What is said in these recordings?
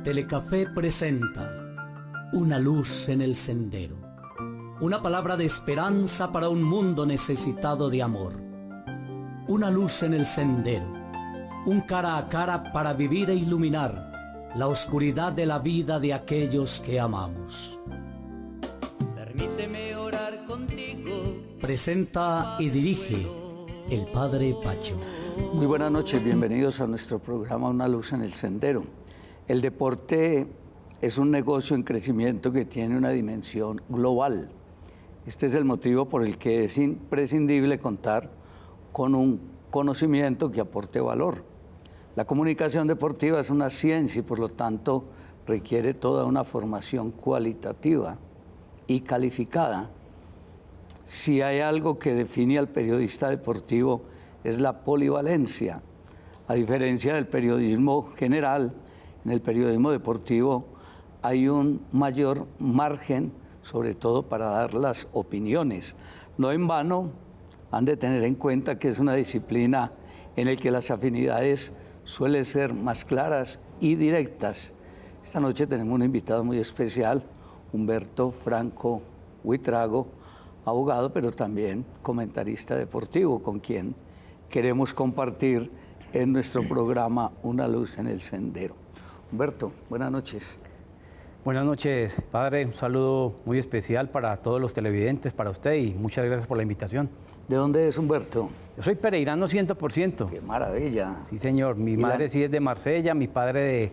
Telecafé presenta Una luz en el sendero. Una palabra de esperanza para un mundo necesitado de amor. Una luz en el sendero. Un cara a cara para vivir e iluminar la oscuridad de la vida de aquellos que amamos. Permíteme orar contigo. Presenta y dirige el Padre Pacho. Muy buenas noches, bienvenidos a nuestro programa Una luz en el sendero. El deporte es un negocio en crecimiento que tiene una dimensión global. Este es el motivo por el que es imprescindible contar con un conocimiento que aporte valor. La comunicación deportiva es una ciencia y por lo tanto requiere toda una formación cualitativa y calificada. Si hay algo que define al periodista deportivo es la polivalencia. A diferencia del periodismo general, en el periodismo deportivo hay un mayor margen, sobre todo para dar las opiniones. No en vano han de tener en cuenta que es una disciplina en la que las afinidades suelen ser más claras y directas. Esta noche tenemos un invitado muy especial, Humberto Franco Buitrago, abogado, pero también comentarista deportivo, con quien queremos compartir en nuestro programa Una luz en el sendero. Humberto, buenas noches. Buenas noches, padre. Un saludo muy especial para todos los televidentes, para usted, y muchas gracias por la invitación. ¿De dónde es Humberto? Yo soy pereirano 100%. ¡Qué maravilla! Sí, señor. Mi madre sí es de Marsella, mi padre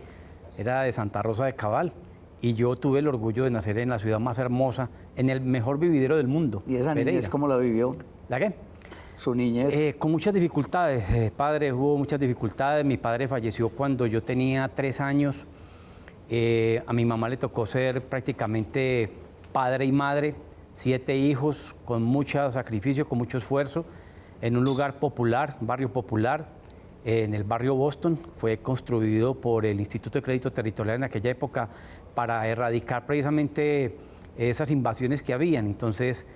era de Santa Rosa de Cabal, y yo tuve el orgullo de nacer en la ciudad más hermosa, en el mejor vividero del mundo. ¿Y esa Pereira. niñez cómo la vivió? ¿La qué? Su niñez. Con muchas dificultades, padre, hubo muchas dificultades. Mi padre falleció cuando yo tenía 3 años. A mi mamá le tocó ser prácticamente padre y madre, 7 hijos, con mucho sacrificio, con mucho esfuerzo, en un lugar popular, barrio popular, en el barrio Boston. Fue construido por el Instituto de Crédito Territorial en aquella época para erradicar precisamente esas invasiones que habían. Entonces,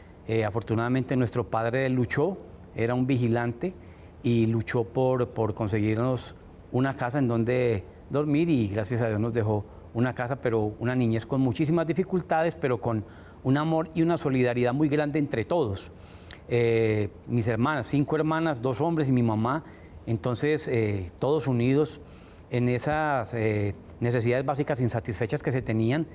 afortunadamente nuestro padre luchó, era un vigilante y luchó por conseguirnos una casa en donde dormir, y gracias a Dios nos dejó una casa, pero una niñez con muchísimas dificultades, pero con un amor y una solidaridad muy grande entre todos. Mis hermanas, 5 hermanas, 2 hombres y mi mamá, entonces todos unidos en esas necesidades básicas insatisfechas que se tenían,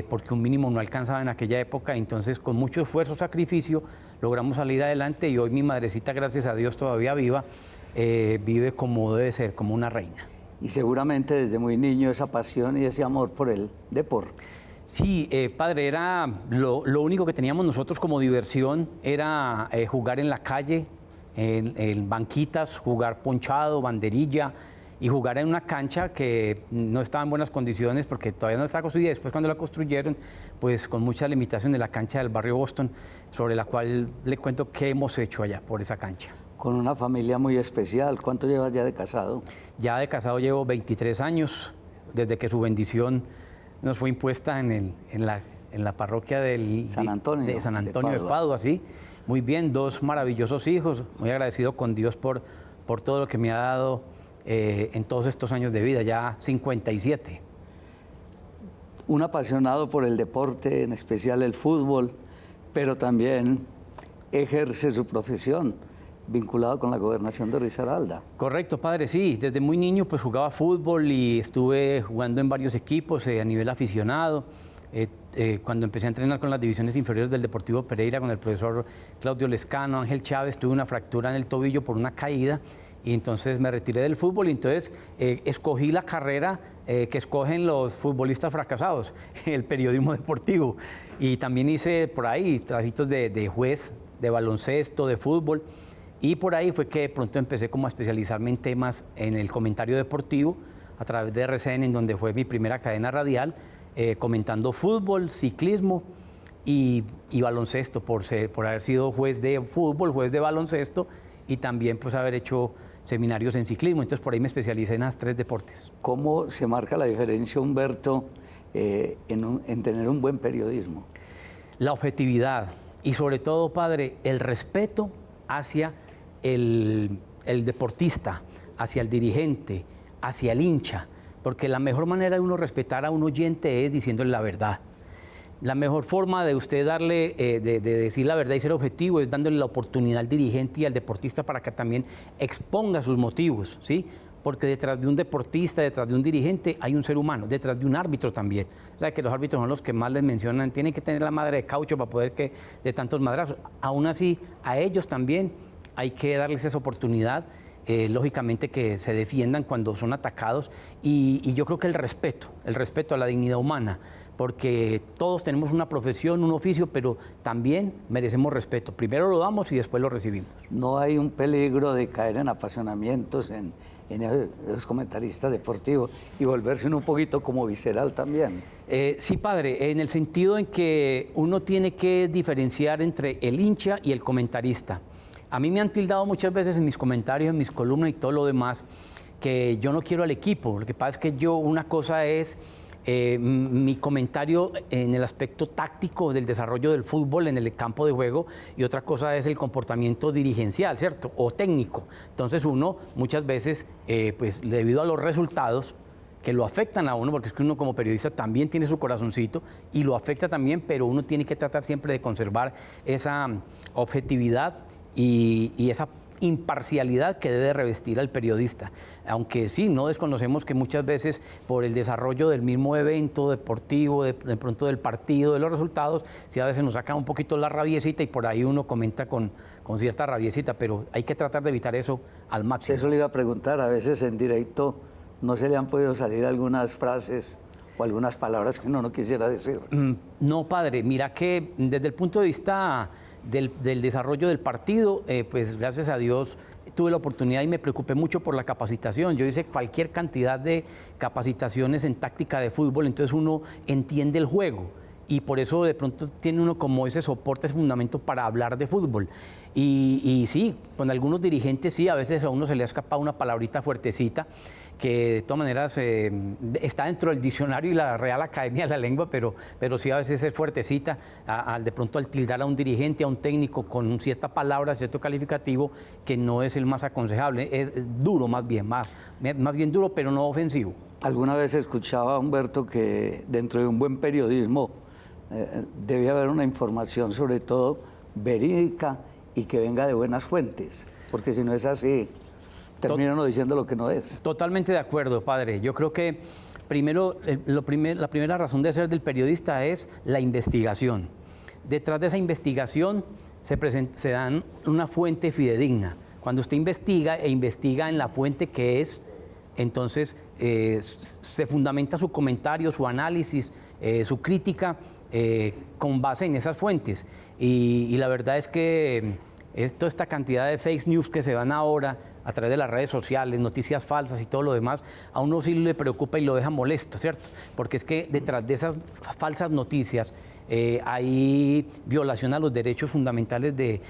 porque un mínimo no alcanzaba en aquella época. Entonces, con mucho esfuerzo, sacrificio, logramos salir adelante, y hoy mi madrecita, gracias a Dios, todavía viva, vive como debe ser, como una reina. Y seguramente desde muy niño esa pasión y ese amor por el deporte. Sí, padre, era lo único que teníamos nosotros como diversión, era jugar en la calle, en banquitas, jugar ponchado, banderilla, y jugar en una cancha que no estaba en buenas condiciones porque todavía no estaba construida. Después, cuando la construyeron, pues con mucha limitación, de la cancha del barrio Boston, sobre la cual le cuento qué hemos hecho allá por esa cancha. Con una familia muy especial. ¿Cuánto llevas ya de casado? Ya de casado llevo 23 años, desde que su bendición nos fue impuesta en la parroquia de San Antonio de Padua, sí. Muy bien, 2 maravillosos hijos, muy agradecido con Dios por todo lo que me ha dado en todos estos años de vida, ya 57. Un apasionado por el deporte, en especial el fútbol, pero también ejerce su profesión vinculado con la gobernación de Risaralda. Correcto, padre, sí. Desde muy niño pues jugaba fútbol y estuve jugando en varios equipos a nivel aficionado. Cuando empecé a entrenar con las divisiones inferiores del Deportivo Pereira, con el profesor Claudio Lescano, Ángel Chávez, tuve una fractura en el tobillo por una caída, y entonces me retiré del fútbol, y entonces escogí la carrera que escogen los futbolistas fracasados, el periodismo deportivo. Y también hice por ahí trabajitos de juez, de baloncesto, de fútbol. Y por ahí fue que de pronto empecé como a especializarme en temas en el comentario deportivo a través de RCN, en donde fue mi primera cadena radial, comentando fútbol, ciclismo y baloncesto, por haber sido juez de fútbol, juez de baloncesto, y también pues haber hecho seminarios en ciclismo. Entonces por ahí me especialicé en las 3 deportes. ¿Cómo se marca la diferencia, Humberto, en tener un buen periodismo? La objetividad y, sobre todo, padre, el respeto hacia el deportista, hacia el dirigente, hacia el hincha, porque la mejor manera de uno respetar a un oyente es diciéndole la verdad. La mejor forma de usted darle, de decir la verdad y ser objetivo es dándole la oportunidad al dirigente y al deportista para que también exponga sus motivos, ¿sí? Porque detrás de un deportista, detrás de un dirigente, hay un ser humano, detrás de un árbitro también. O sea, que los árbitros son los que más les mencionan, tienen que tener la madre de caucho para poder que de tantos madrazos. Aún así, a ellos también hay que darles esa oportunidad, lógicamente que se defiendan cuando son atacados. Y yo creo que el respeto a la dignidad humana, porque todos tenemos una profesión, un oficio, pero también merecemos respeto. Primero lo damos y después lo recibimos. No hay un peligro de caer en apasionamientos en los comentaristas deportivos y volverse un poquito como visceral también. Sí, padre, en el sentido en que uno tiene que diferenciar entre el hincha y el comentarista. A mí me han tildado muchas veces en mis comentarios, en mis columnas y todo lo demás, que yo no quiero al equipo. Lo que pasa es que una cosa es mi comentario en el aspecto táctico del desarrollo del fútbol en el campo de juego, y otra cosa es el comportamiento dirigencial, ¿cierto? O técnico. Entonces uno muchas veces, pues debido a los resultados que lo afectan a uno, porque es que uno como periodista también tiene su corazoncito y lo afecta también, pero uno tiene que tratar siempre de conservar esa objetividad y esa imparcialidad que debe revestir al periodista. Aunque sí, no desconocemos que muchas veces por el desarrollo del mismo evento deportivo, de pronto del partido, de los resultados, sí a veces nos saca un poquito la rabiecita y por ahí uno comenta con cierta rabiecita, pero hay que tratar de evitar eso al máximo. Eso le iba a preguntar, a veces en directo no se le han podido salir algunas frases o algunas palabras que uno no quisiera decir. No, padre, mira que desde el punto de vista del desarrollo del partido, pues gracias a Dios tuve la oportunidad y me preocupé mucho por la capacitación. Yo hice cualquier cantidad de capacitaciones en táctica de fútbol, entonces uno entiende el juego y por eso de pronto tiene uno como ese soporte, ese fundamento para hablar de fútbol. Y sí, con algunos dirigentes sí, a veces a uno se le ha escapado una palabrita fuertecita, que de todas maneras está dentro del diccionario y la Real Academia de la Lengua, pero sí a veces es fuertecita, de pronto al tildar a un dirigente, a un técnico con cierta palabra, cierto calificativo, que no es el más aconsejable, es duro más bien duro, pero no ofensivo. Alguna vez escuchaba a Humberto que dentro de un buen periodismo debía haber una información sobre todo verídica y que venga de buenas fuentes, porque si no es así, terminan diciendo lo que no es. Totalmente de acuerdo, padre. Yo creo que primero, la primera razón de ser del periodista es la investigación. Detrás de esa investigación se dan una fuente fidedigna. Cuando usted investiga en la fuente que es, entonces se fundamenta su comentario, su análisis, su crítica con base en esas fuentes. Y la verdad es que toda esta cantidad de fake news que se dan ahora a través de las redes sociales, noticias falsas y todo lo demás, a uno sí le preocupa y lo deja molesto, ¿cierto? Porque es que detrás de esas falsas noticias hay violación a los derechos fundamentales de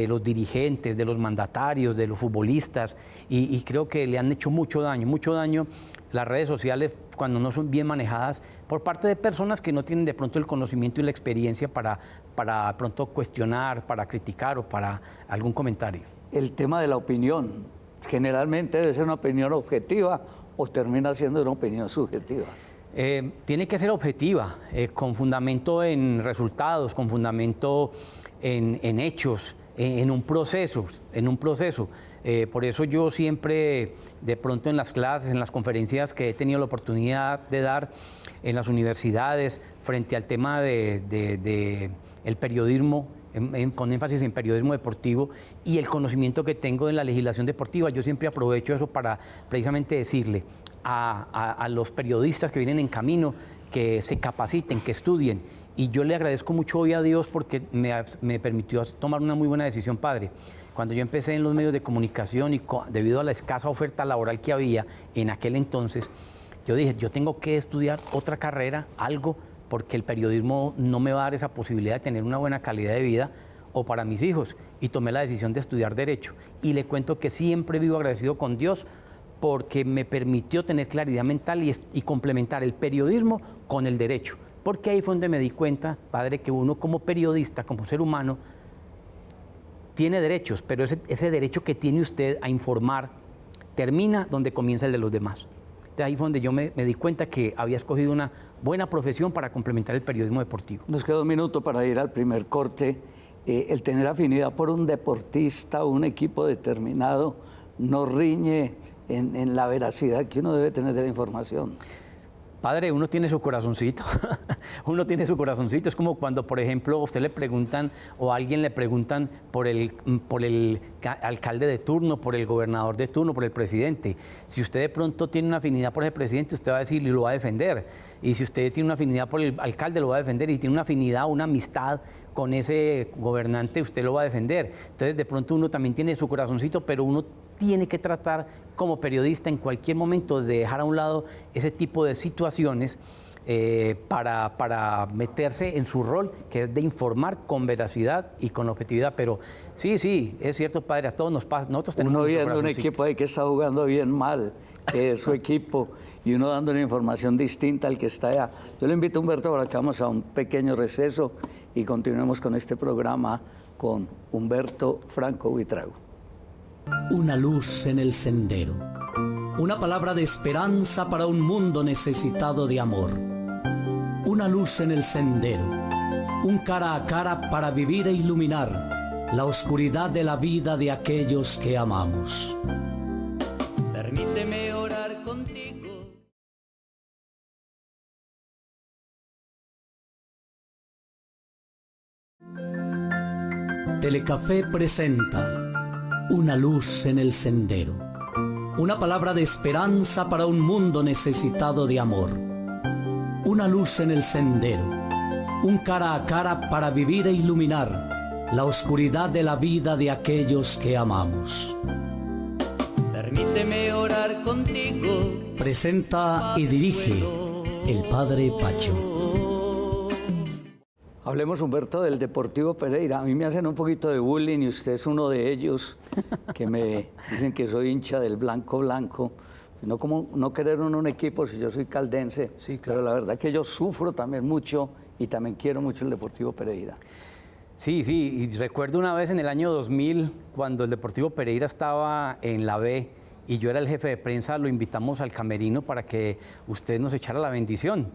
los dirigentes, de los mandatarios, de los futbolistas, y creo que le han hecho mucho daño las redes sociales cuando no son bien manejadas por parte de personas que no tienen de pronto el conocimiento y la experiencia para pronto cuestionar, para criticar o para algún comentario. El tema de la opinión, generalmente debe ser una opinión objetiva o termina siendo una opinión subjetiva. Tiene que ser objetiva, con fundamento en resultados, con fundamento en hechos, en un proceso. Por eso yo siempre, de pronto en las clases, en las conferencias que he tenido la oportunidad de dar en las universidades, frente al tema de el periodismo, con énfasis en periodismo deportivo y el conocimiento que tengo en la legislación deportiva, yo siempre aprovecho eso para precisamente decirle a los periodistas que vienen en camino que se capaciten, que estudien. Y yo le agradezco mucho hoy a Dios porque me permitió tomar una muy buena decisión, padre. Cuando yo empecé en los medios de comunicación y debido a la escasa oferta laboral que había en aquel entonces, yo dije, yo tengo que estudiar otra carrera, algo, porque el periodismo no me va a dar esa posibilidad de tener una buena calidad de vida o para mis hijos. Y tomé la decisión de estudiar Derecho. Y le cuento que siempre vivo agradecido con Dios porque me permitió tener claridad mental y complementar el periodismo con el derecho. Porque ahí fue donde me di cuenta, padre, que uno como periodista, como ser humano, tiene derechos, pero ese derecho que tiene usted a informar termina donde comienza el de los demás. Entonces ahí fue donde yo me di cuenta que había escogido una buena profesión para complementar el periodismo deportivo. Nos queda un minuto para ir al primer corte. El tener afinidad por un deportista o un equipo determinado no riñe en la veracidad que uno debe tener de la información. Padre, uno tiene su corazoncito, uno tiene su corazoncito. Es como cuando, por ejemplo, a usted le preguntan o a alguien le preguntan por el alcalde de turno, por el gobernador de turno, por el presidente. Si usted de pronto tiene una afinidad por ese presidente, usted va a decir y lo va a defender. Y si usted tiene una afinidad por el alcalde, lo va a defender. Y tiene una afinidad, una amistad con ese gobernante, usted lo va a defender. Entonces, de pronto uno también tiene su corazoncito, pero uno tiene que tratar como periodista en cualquier momento de dejar a un lado ese tipo de situaciones para meterse en su rol, que es de informar con veracidad y con objetividad. Pero sí, es cierto, padre, a todos nos pasa. Nosotros tenemos uno viendo un equipo ahí que está jugando bien mal, que es su equipo, y uno dando una información distinta al que está allá. Yo le invito a Humberto para que vamos a un pequeño receso y continuemos con este programa con Humberto Franco Buitrago. Una luz en el sendero. Una palabra de esperanza para un mundo necesitado de amor. Una luz en el sendero. Un cara a cara para vivir e iluminar la oscuridad de la vida de aquellos que amamos. Permíteme orar contigo. Telecafé presenta Una luz en el sendero. Una palabra de esperanza para un mundo necesitado de amor. Una luz en el sendero. Un cara a cara para vivir e iluminar la oscuridad de la vida de aquellos que amamos. Permíteme orar contigo. Presenta y dirige el Padre Pacho. Hablemos, Humberto, del Deportivo Pereira. A mí me hacen un poquito de bullying y usted es uno de ellos, que me dicen que soy hincha del blanco. No como no querer un equipo si yo soy caldense, sí, claro. Pero la verdad que yo sufro también mucho y también quiero mucho el Deportivo Pereira. Sí, y recuerdo una vez en el año 2000, cuando el Deportivo Pereira estaba en la B y yo era el jefe de prensa, lo invitamos al camerino para que usted nos echara la bendición.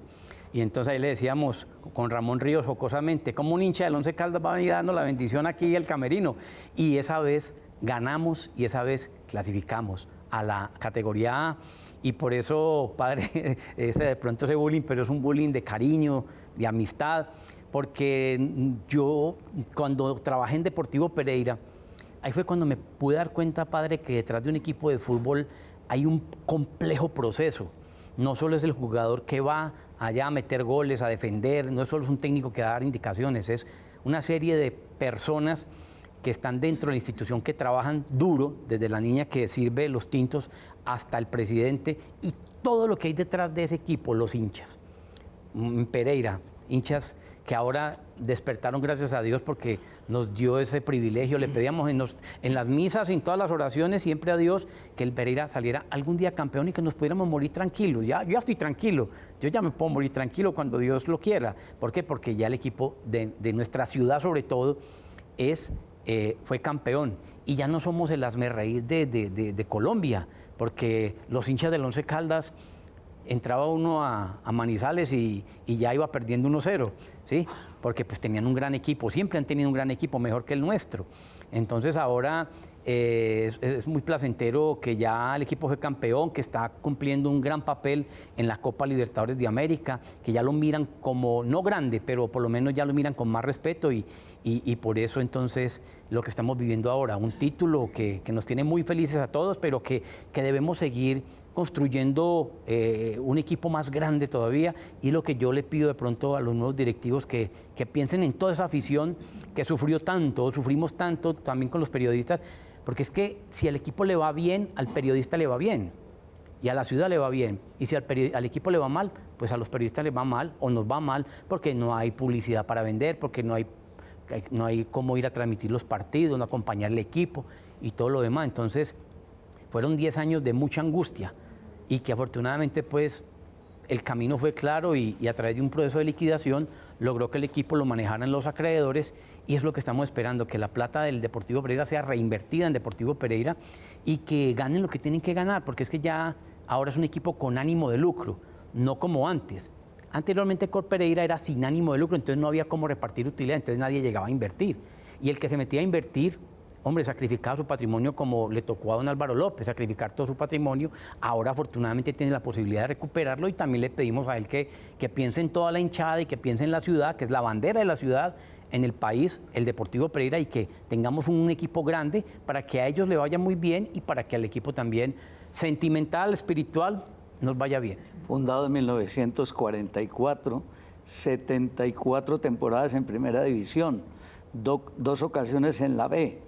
Y entonces ahí le decíamos con Ramón Ríos jocosamente, como un hincha del Once Caldas va a venir dando la bendición aquí al camerino. Y esa vez ganamos y esa vez clasificamos a la categoría A. Y por eso, padre, de pronto ese bullying, pero es un bullying de cariño, de amistad. Porque yo, cuando trabajé en Deportivo Pereira, ahí fue cuando me pude dar cuenta, padre, que detrás de un equipo de fútbol hay un complejo proceso. No solo es el jugador que va allá a meter goles, a defender, no solo es un técnico que va a dar indicaciones, es una serie de personas que están dentro de la institución, que trabajan duro, desde la niña que sirve los tintos hasta el presidente, y todo lo que hay detrás de ese equipo, los hinchas. Pereira, hinchas que ahora despertaron, gracias a Dios, porque nos dio ese privilegio. Le pedíamos en las misas, en todas las oraciones, siempre a Dios, que el Pereira saliera algún día campeón y que nos pudiéramos morir tranquilos. Yo ya estoy tranquilo, yo ya me puedo morir tranquilo cuando Dios lo quiera. ¿Por qué? Porque ya el equipo de nuestra ciudad, sobre todo, fue campeón. Y ya no somos el hazmerreír de Colombia, porque los hinchas del Once Caldas, entraba uno a Manizales y ya iba perdiendo 1-0, ¿sí? Porque pues tenían un gran equipo, siempre han tenido un gran equipo, mejor que el nuestro. Entonces ahora es muy placentero que ya el equipo fue campeón, que está cumpliendo un gran papel en la Copa Libertadores de América, que ya lo miran como, no grande, pero por lo menos ya lo miran con más respeto y por eso entonces lo que estamos viviendo ahora, un título que nos tiene muy felices a todos, pero que debemos seguir construyendo un equipo más grande todavía, y lo que yo le pido de pronto a los nuevos directivos que piensen en toda esa afición que sufrió tanto, sufrimos tanto también con los periodistas, porque es que si al equipo le va bien, al periodista le va bien, y a la ciudad le va bien, y si al equipo le va mal, pues a los periodistas les va mal o nos va mal, porque no hay publicidad para vender, porque no hay cómo ir a transmitir los partidos, no acompañar al equipo y todo lo demás. Entonces fueron 10 años de mucha angustia, y que afortunadamente pues el camino fue claro y a través de un proceso de liquidación logró que el equipo lo manejaran los acreedores, y es lo que estamos esperando, que la plata del Deportivo Pereira sea reinvertida en Deportivo Pereira y que ganen lo que tienen que ganar, porque es que ya ahora es un equipo con ánimo de lucro, no como antes. Anteriormente Cor Pereira era sin ánimo de lucro, entonces no había cómo repartir utilidad, entonces nadie llegaba a invertir. Y el que se metía a invertir, hombre, sacrificaba su patrimonio como le tocó a don Álvaro López, sacrificar todo su patrimonio. Ahora afortunadamente tiene la posibilidad de recuperarlo y también le pedimos a él que piense en toda la hinchada y que piense en la ciudad, que es la bandera de la ciudad, en el país, el Deportivo Pereira, y que tengamos un equipo grande para que a ellos le vaya muy bien y para que al equipo también sentimental, espiritual, nos vaya bien. Fundado en 1944, 74 temporadas en Primera División, dos ocasiones en la B.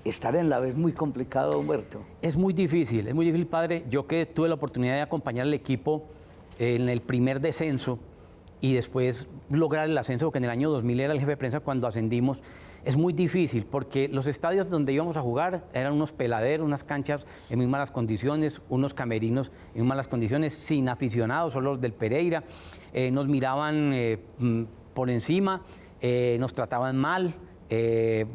Estar en la B es muy complicado, Humberto. Es muy difícil, padre. Yo que tuve la oportunidad de acompañar al equipo en el primer descenso y después lograr el ascenso, porque en el año 2000 era el jefe de prensa cuando ascendimos, es muy difícil porque los estadios donde íbamos a jugar eran unos peladeros, unas canchas en muy malas condiciones, unos camerinos en muy malas condiciones, sin aficionados, solo los del Pereira, nos miraban por encima, nos trataban mal,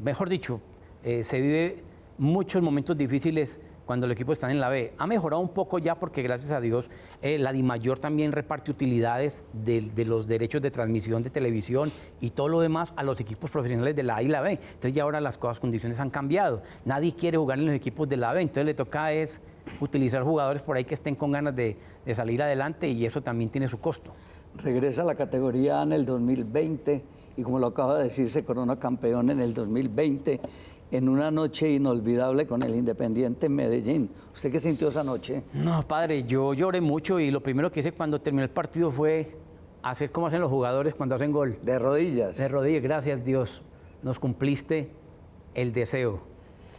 mejor dicho, se vive muchos momentos difíciles cuando el equipo está en la B. Ha mejorado un poco ya porque gracias a Dios la DIMAYOR también reparte utilidades de los derechos de transmisión de televisión y todo lo demás a los equipos profesionales de la A y la B. Entonces ya ahora las condiciones han cambiado. Nadie quiere jugar en los equipos de la B, entonces le toca es utilizar jugadores por ahí que estén con ganas de salir adelante y eso también tiene su costo. Regresa a la categoría A en el 2020 y como lo acaba de decir, se corona campeón en el 2020. En una noche inolvidable con el Independiente Medellín. ¿Usted qué sintió esa noche? No, padre, yo lloré mucho y lo primero que hice cuando terminó el partido fue hacer como hacen los jugadores cuando hacen gol. ¿De rodillas? De rodillas, gracias Dios. Nos cumpliste el deseo.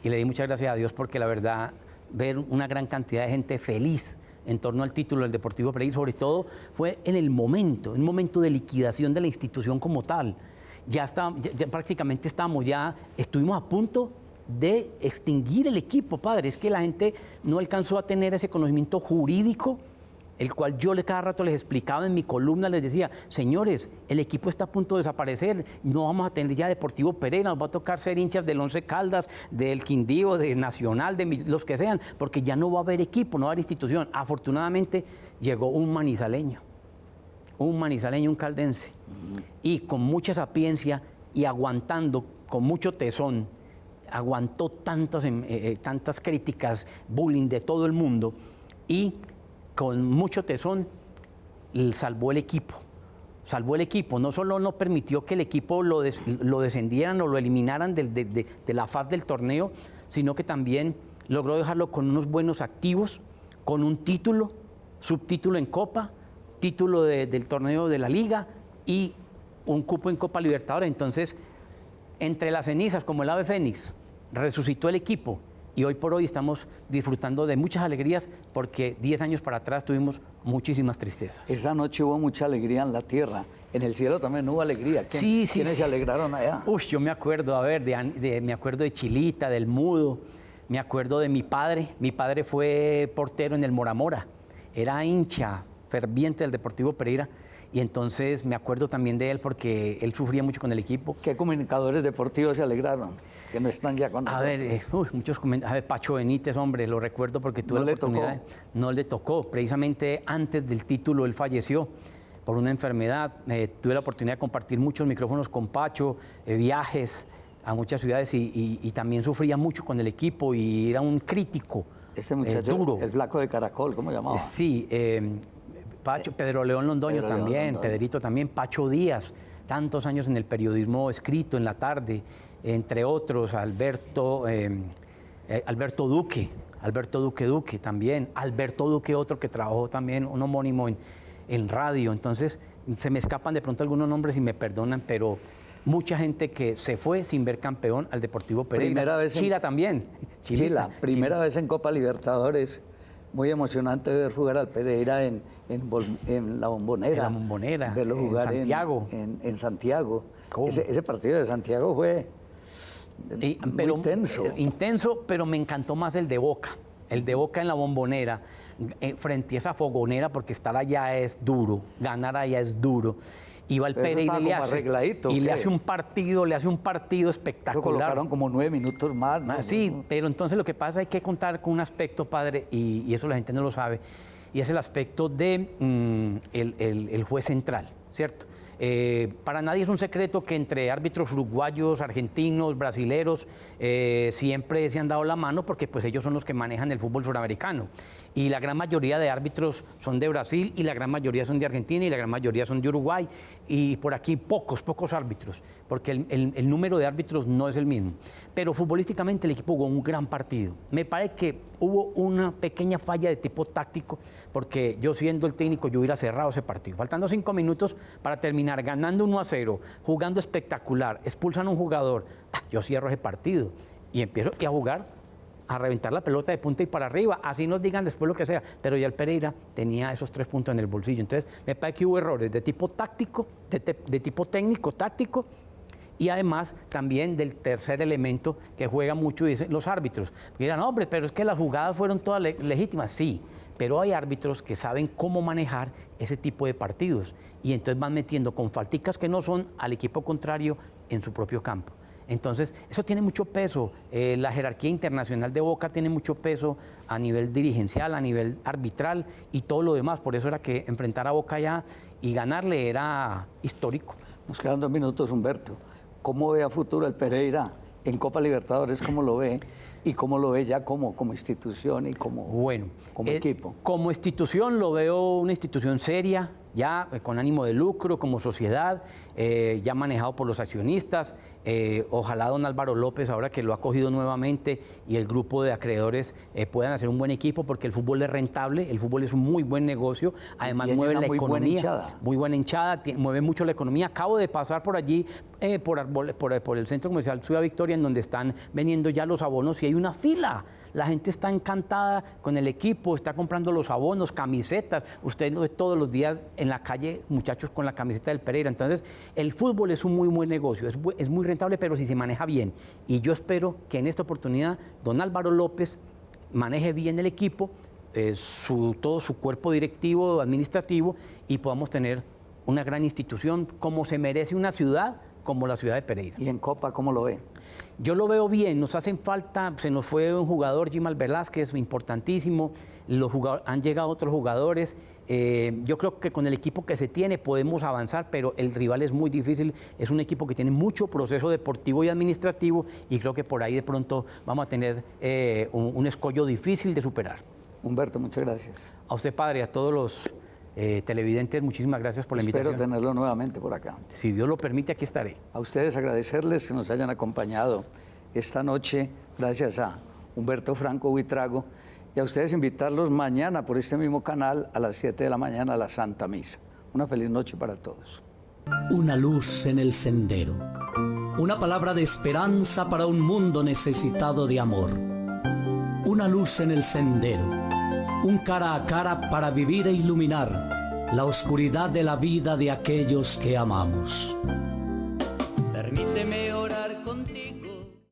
Y le di muchas gracias a Dios porque la verdad, ver una gran cantidad de gente feliz en torno al título del Deportivo Pereira, sobre todo fue en el momento, un momento de liquidación de la institución como tal. Ya prácticamente estuvimos a punto de extinguir el equipo, padre. Es que la gente no alcanzó a tener ese conocimiento jurídico, el cual yo cada rato les explicaba en mi columna, les decía, señores, el equipo está a punto de desaparecer, no vamos a tener ya Deportivo Pereira, nos va a tocar ser hinchas del Once Caldas, del Quindío, de Nacional, de los que sean, porque ya no va a haber equipo, no va a haber institución. Afortunadamente llegó un manizaleño, un caldense, y con mucha sapiencia y aguantando con mucho tesón, aguantó tantas críticas, bullying de todo el mundo, y con mucho tesón salvó el equipo. No solo no permitió que el equipo lo descendieran o lo eliminaran de la faz del torneo, sino que también logró dejarlo con unos buenos activos, con un título, subtítulo en Copa, título del torneo de la Liga y un cupo en Copa Libertadores. Entonces, entre las cenizas, como el ave fénix, resucitó el equipo y hoy por hoy estamos disfrutando de muchas alegrías porque 10 años para atrás tuvimos muchísimas tristezas. Esa noche hubo mucha alegría en la tierra, en el cielo también hubo alegría. ¿Quiénes se alegraron allá? Yo me acuerdo, me acuerdo de Chilita, del Mudo, me acuerdo de mi padre. Mi padre fue portero en el Mora, era hincha ferviente del Deportivo Pereira, y entonces me acuerdo también de él porque él sufría mucho con el equipo. ¿Qué comunicadores deportivos se alegraron que no están ya con nosotros? Muchos comentarios. Pacho Benítez, hombre, lo recuerdo porque tuve la oportunidad. No le tocó, precisamente antes del título él falleció por una enfermedad. Tuve la oportunidad de compartir muchos micrófonos con Pacho, viajes a muchas ciudades y también sufría mucho con el equipo y era un crítico. Este muchacho, duro. El flaco de Caracol, ¿cómo llamaba? Sí, Pacho, Pedro León Londoño también, Pedrito también, Pacho Díaz, tantos años en el periodismo escrito, en la tarde, entre otros, Alberto Duque también, Alberto Duque, otro que trabajó también, un homónimo en radio. Entonces, se me escapan de pronto algunos nombres y me perdonan, pero mucha gente que se fue sin ver campeón al Deportivo Pereira. Chila también. Chila, primera vez en Copa Libertadores. Muy emocionante ver jugar al Pereira en la Bombonera. En la Bombonera, verlo jugar en Santiago. En Santiago. Ese partido de Santiago fue muy intenso. Intenso, pero me encantó más el de Boca. El de Boca en la Bombonera, frente a esa fogonera, porque estar allá es duro, ganar allá es duro. Iba al Pereira y le hace un partido espectacular. Lo colocaron como 9 minutos más. ¿No? Sí, pero entonces lo que pasa hay que contar con un aspecto, padre, y eso la gente no lo sabe. y es el aspecto de el juez central, ¿cierto? Para nadie es un secreto que entre árbitros uruguayos, argentinos, brasileros, siempre se han dado la mano porque pues ellos son los que manejan el fútbol suramericano. Y la gran mayoría de árbitros son de Brasil, y la gran mayoría son de Argentina, y la gran mayoría son de Uruguay. Y por aquí pocos árbitros, porque el número de árbitros no es el mismo. Pero futbolísticamente el equipo jugó un gran partido. Me parece que hubo una pequeña falla de tipo táctico, porque yo siendo el técnico yo hubiera cerrado ese partido. Faltando 5 minutos para terminar, ganando 1-0, jugando espectacular, expulsan a un jugador, yo cierro ese partido y empiezo a jugar, a reventar la pelota de punta y para arriba, así nos digan después lo que sea, pero ya el Pereira tenía esos 3 puntos en el bolsillo. Entonces me parece que hubo errores de tipo táctico, de tipo técnico, táctico, y además también del tercer elemento que juega mucho, dicen los árbitros. Porque dirán, hombre, pero es que las jugadas fueron todas legítimas. Sí, pero hay árbitros que saben cómo manejar ese tipo de partidos, y entonces van metiendo con falticas que no son al equipo contrario en su propio campo. Entonces, eso tiene mucho peso. La jerarquía internacional de Boca tiene mucho peso a nivel dirigencial, a nivel arbitral y todo lo demás. Por eso era que enfrentar a Boca ya y ganarle era histórico. Nos quedan 2 minutos, Humberto. ¿Cómo ve a futuro el Pereira en Copa Libertadores? ¿Cómo lo ve? ¿Y cómo lo ve ya como institución y como equipo? Como institución lo veo una institución seria, ya con ánimo de lucro, como sociedad, ya manejado por los accionistas. Ojalá don Álvaro López, ahora que lo ha cogido nuevamente, y el grupo de acreedores puedan hacer un buen equipo, porque el fútbol es rentable, el fútbol es un muy buen negocio, además mueve la economía, muy buena hinchada, mueve mucho la economía. Acabo de pasar por allí, por el Centro Comercial Ciudad Victoria, en donde están vendiendo ya los abonos, y hay una fila. La gente está encantada con el equipo, está comprando los abonos, camisetas. Usted lo ve todos los días en la calle, muchachos con la camiseta del Pereira. Entonces, el fútbol es un muy buen negocio, es muy rentable, pero si se maneja bien. Y yo espero que en esta oportunidad don Álvaro López maneje bien el equipo, todo su cuerpo directivo, administrativo, y podamos tener una gran institución como se merece una ciudad como la ciudad de Pereira. ¿Y en Copa cómo lo ve? Yo lo veo bien, nos hacen falta, se nos fue un jugador, Gimal Velázquez, importantísimo, han llegado otros jugadores. Yo creo que con el equipo que se tiene podemos avanzar, pero el rival es muy difícil, es un equipo que tiene mucho proceso deportivo y administrativo, y creo que por ahí de pronto vamos a tener un escollo difícil de superar. Humberto, muchas gracias. A usted, padre, a todos los televidentes, muchísimas gracias por la invitación. Espero tenerlo nuevamente por acá. Si Dios lo permite, aquí estaré. A ustedes agradecerles que nos hayan acompañado esta noche, gracias a Humberto Franco Buitrago, y a ustedes invitarlos mañana por este mismo canal a las 7 de la mañana a la Santa Misa. Una feliz noche para todos. Una luz en el sendero. Una palabra de esperanza para un mundo necesitado de amor. Una luz en el sendero. Un cara a cara para vivir e iluminar la oscuridad de la vida de aquellos que amamos. Permíteme